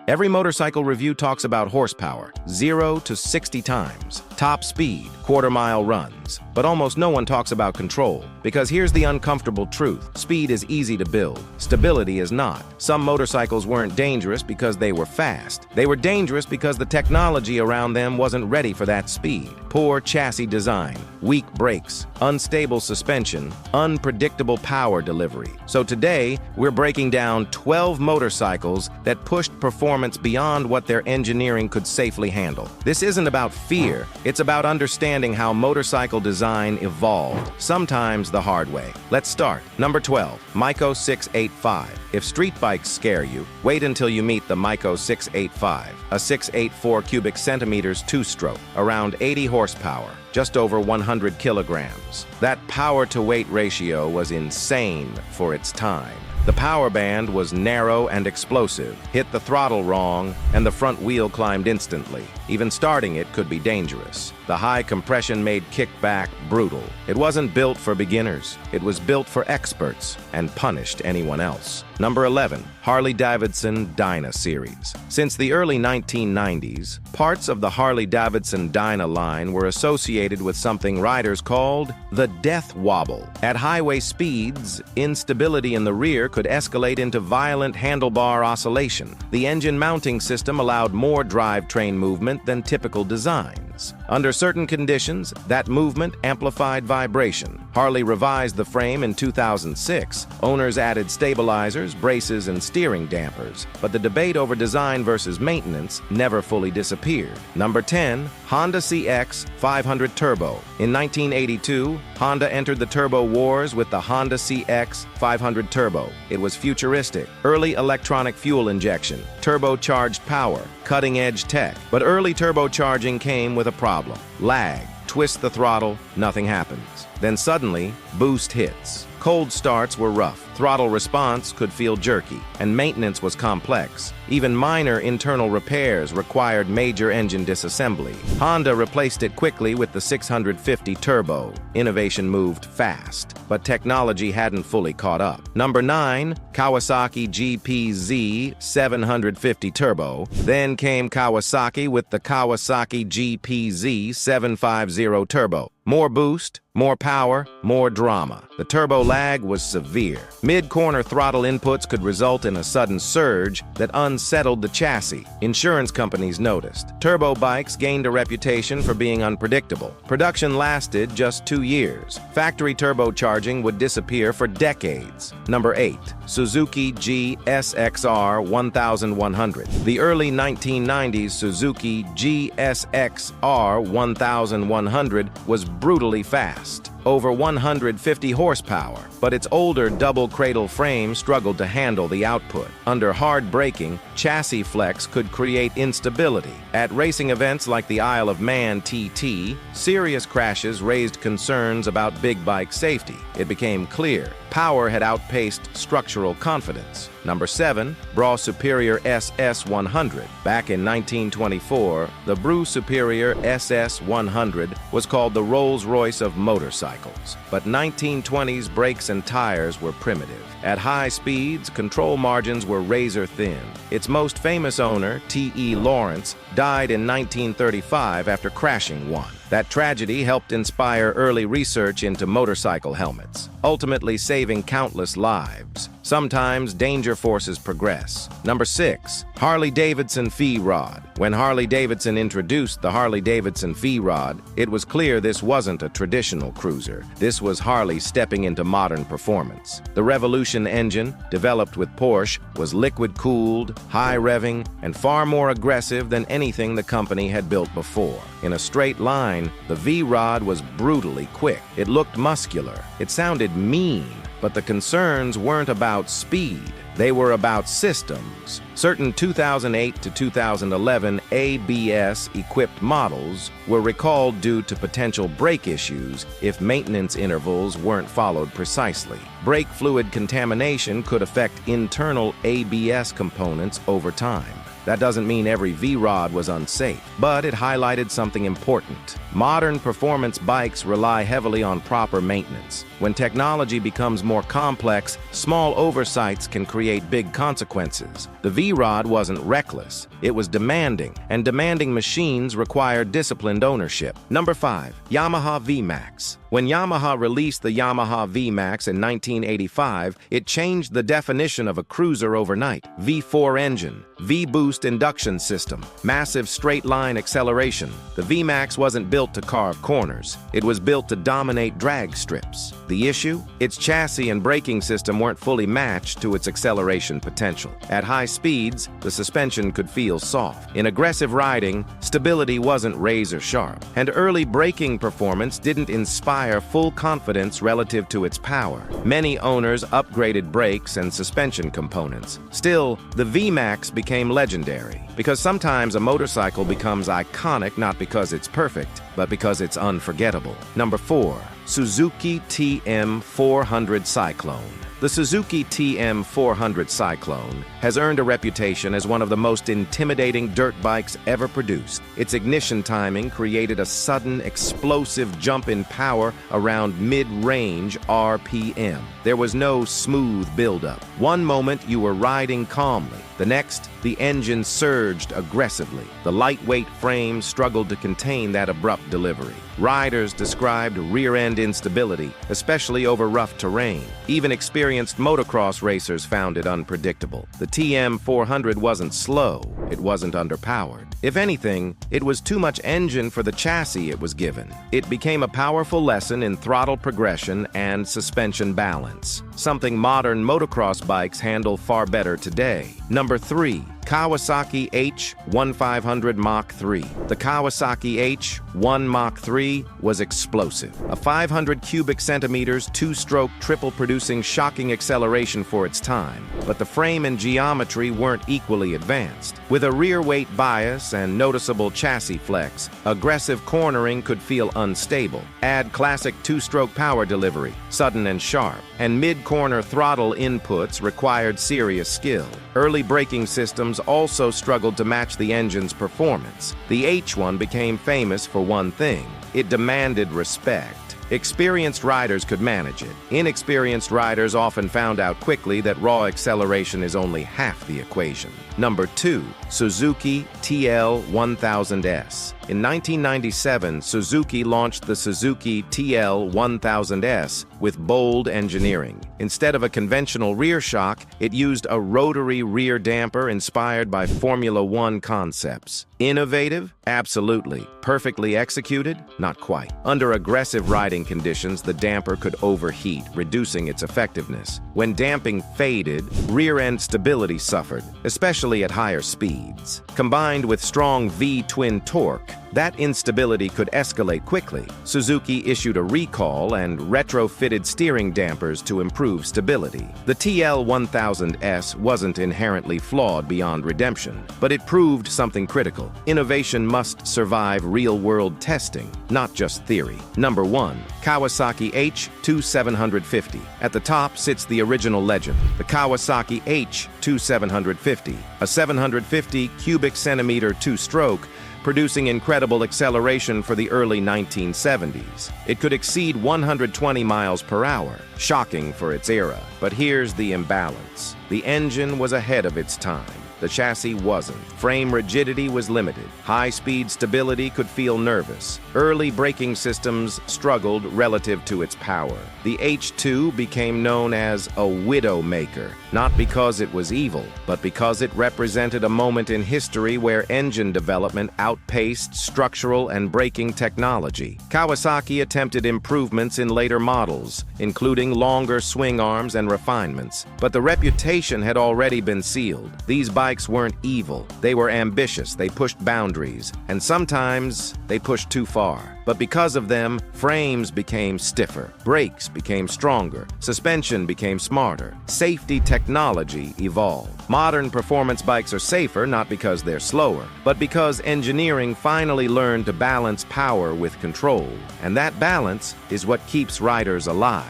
Every motorcycle review talks about horsepower, 0 to 60 times, top speed, quarter-mile runs. But almost no one talks about control, because here's the uncomfortable truth. Speed is easy to build. Stability is not. Some motorcycles weren't dangerous because they were fast. They were dangerous because the technology around them wasn't ready for that speed. Poor chassis design, weak brakes, unstable suspension, unpredictable power delivery. So today, we're breaking down 12 motorcycles that pushed performance beyond what their engineering could safely handle. This isn't about fear, it's about understanding how motorcycle design evolved, sometimes the hard way. Let's start. Number 12, Meiko 685. If street bikes scare you, wait until you meet the Meiko 685, a 684 cubic centimeters two-stroke, around 80 horsepower, just over 100 kilograms. That power-to-weight ratio was insane for its time. The power band was narrow and explosive, hit the throttle wrong, and the front wheel climbed instantly. Even starting it could be dangerous. The high compression made kickback brutal. It wasn't built for beginners. It was built for experts and punished anyone else. Number 11, Harley-Davidson Dyna series. Since the early 1990s, parts of the Harley-Davidson Dyna line were associated with something riders called the death wobble. At highway speeds, instability in the rear could escalate into violent handlebar oscillation. The engine mounting system allowed more drivetrain movement than typical designs. Under certain conditions, that movement amplified vibration. Harley revised the frame in 2006. Owners added stabilizers, braces, and steering dampers. But the debate over design versus maintenance never fully disappeared. Number 10, Honda CX 500 Turbo. In 1982, Honda entered the turbo wars with the Honda CX 500 Turbo. It was futuristic, early electronic fuel injection, turbocharged power, cutting-edge tech. But early turbocharging came with a problem. Lag. Twist the throttle, nothing happens. Then suddenly, boost hits. Cold starts were rough. Throttle response could feel jerky, and maintenance was complex. Even minor internal repairs required major engine disassembly. Honda replaced it quickly with the 650 Turbo. Innovation moved fast, but technology hadn't fully caught up. Number 9, Kawasaki GPZ 750 Turbo. Then came Kawasaki with the Kawasaki GPZ 750 Turbo. More boost, more power, more drama. The turbo lag was severe. Mid-corner throttle inputs could result in a sudden surge that unsettled the chassis. Insurance companies noticed. Turbo bikes gained a reputation for being unpredictable. Production lasted just 2 years. Factory turbocharging would disappear for decades. Number 8, Suzuki GSXR 1100. The early 1990s Suzuki GSXR 1100 was brutally fast, over 150 horsepower, but its older double cradle frame struggled to handle the output. Under hard braking, chassis flex could create instability. At racing events like the Isle of Man TT, serious crashes raised concerns about big bike safety. It became clear power had outpaced structural confidence. Number 7, Brau Superior SS100. Back in 1924, the Brau Superior SS100 was called the Rolls-Royce of motorcycles. But 1920s brakes and tires were primitive. At high speeds, control margins were razor-thin. Its most famous owner, T.E. Lawrence, died in 1935 after crashing one. That tragedy helped inspire early research into motorcycle helmets, ultimately saving countless lives. Sometimes danger forces progress. Number 6, Harley-Davidson V-Rod. When Harley-Davidson introduced the Harley-Davidson V-Rod, it was clear this wasn't a traditional cruiser. This was Harley stepping into modern performance. The Revolution engine, developed with Porsche, was liquid-cooled, high-revving, and far more aggressive than anything the company had built before. In a straight line, the V-Rod was brutally quick. It looked muscular. It sounded mean. But the concerns weren't about speed. They were about systems. Certain 2008 to 2011 ABS-equipped models were recalled due to potential brake issues if maintenance intervals weren't followed precisely. Brake fluid contamination could affect internal ABS components over time. That doesn't mean every V-Rod was unsafe, but it highlighted something important. Modern performance bikes rely heavily on proper maintenance. When technology becomes more complex, small oversights can create big consequences. The V-Rod wasn't reckless, it was demanding, and demanding machines require disciplined ownership. Number 5. Yamaha VMAX. When Yamaha released the Yamaha VMAX in 1985, it changed the definition of a cruiser overnight. V4 engine, V-boost induction system, massive straight-line acceleration. The VMAX wasn't built to carve corners. It was built to dominate drag strips. The issue? Its chassis and braking system weren't fully matched to its acceleration potential. At high speeds, the suspension could feel soft. In aggressive riding, stability wasn't razor-sharp, and early braking performance didn't inspire full confidence relative to its power. Many owners upgraded brakes and suspension components. Still, the VMAX became legendary, because sometimes a motorcycle becomes iconic not because it's perfect, but because it's unforgettable. Number 4. Suzuki TM400 Cyclone. The Suzuki TM400 Cyclone has earned a reputation as one of the most intimidating dirt bikes ever produced. Its ignition timing created a sudden, explosive jump in power around mid-range RPM. There was no smooth buildup. One moment you were riding calmly. The next, the engine surged aggressively. The lightweight frame struggled to contain that abrupt delivery. Riders described rear-end instability, especially over rough terrain. Even experienced motocross racers found it unpredictable. The TM400 wasn't slow, it wasn't underpowered. If anything, it was too much engine for the chassis it was given. It became a powerful lesson in throttle progression and suspension balance, something modern motocross bikes handle far better today. Number 3. Kawasaki H1500 Mach 3. The Kawasaki H1 Mach 3 was explosive. A 500 cubic centimeters, two-stroke triple producing shocking acceleration for its time. But the frame and geometry weren't equally advanced. With a rear weight bias and noticeable chassis flex, aggressive cornering could feel unstable. Add classic two-stroke power delivery, sudden and sharp, and mid-corner throttle inputs required serious skill. Early braking systems also struggled to match the engine's performance. The H1 became famous for one thing: it demanded respect. Experienced riders could manage it. Inexperienced riders often found out quickly that raw acceleration is only half the equation. Number 2. Suzuki TL1000S. In 1997, Suzuki launched the Suzuki TL1000S with bold engineering. Instead of a conventional rear shock, it used a rotary rear damper inspired by Formula One concepts. Innovative? Absolutely. Perfectly executed? Not quite. Under aggressive riding conditions, the damper could overheat, reducing its effectiveness. When damping faded, rear-end stability suffered, especially at higher speeds. Combined with strong V-twin torque, that instability could escalate quickly. Suzuki issued a recall and retrofitted steering dampers to improve stability. The TL1000S wasn't inherently flawed beyond redemption, but it proved something critical. Innovation must survive real-world testing, not just theory. Number 1. Kawasaki H2750. At the top sits the original legend, the Kawasaki H2750, a 750 cubic centimeter two-stroke, producing incredible acceleration for the early 1970s. It could exceed 120 miles per hour, shocking for its era. But here's the imbalance. The engine was ahead of its time. The chassis wasn't. Frame rigidity was limited. High-speed stability could feel nervous. Early braking systems struggled relative to its power. The H2 became known as a widow-maker, not because it was evil, but because it represented a moment in history where engine development outpaced structural and braking technology. Kawasaki attempted improvements in later models, including longer swing arms and refinements, but the reputation had already been sealed. These bikes weren't evil. They were ambitious, they pushed boundaries, and sometimes they pushed too far. But because of them, frames became stiffer, brakes became stronger, suspension became smarter, safety technology evolved. Modern performance bikes are safer not because they're slower, but because engineering finally learned to balance power with control. And that balance is what keeps riders alive.